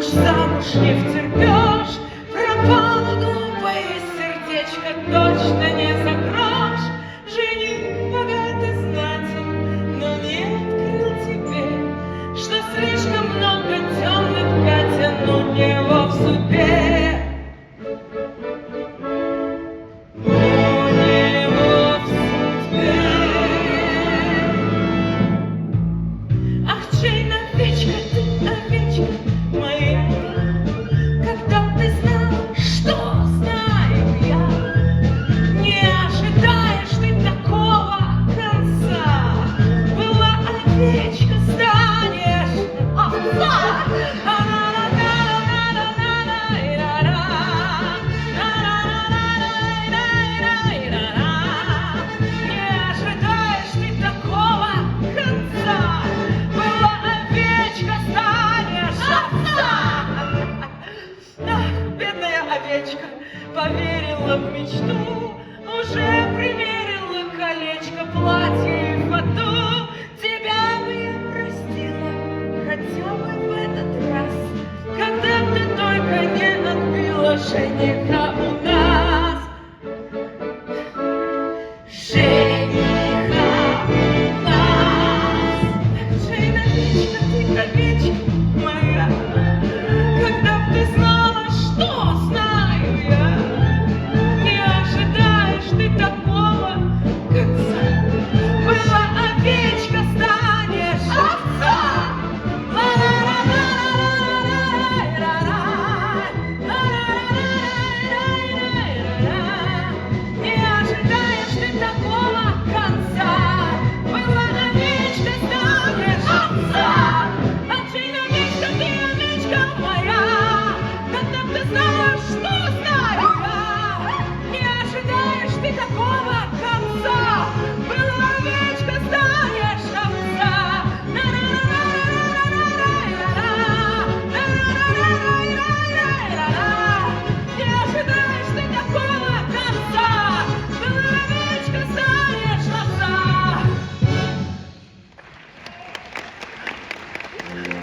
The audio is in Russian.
уж замуж не втерпешь, пропало глупое сердечко, точно не за грош. Жених богатый знатен, но не открыл тебе, что слишком много темных пятен у него в судьбе. Овечка ты, овечка моя, когда ты знала, что знаю я, не ожидаешь ты такого конца. Была овечка, станешь овца. Не ожидаешь ты такого конца. Бедная овечка поверила в мечту, уже примерила колечко, платье и фату. Тебя бы я простила хотя бы в этот раз, когда ты только не отбила жениха у нас.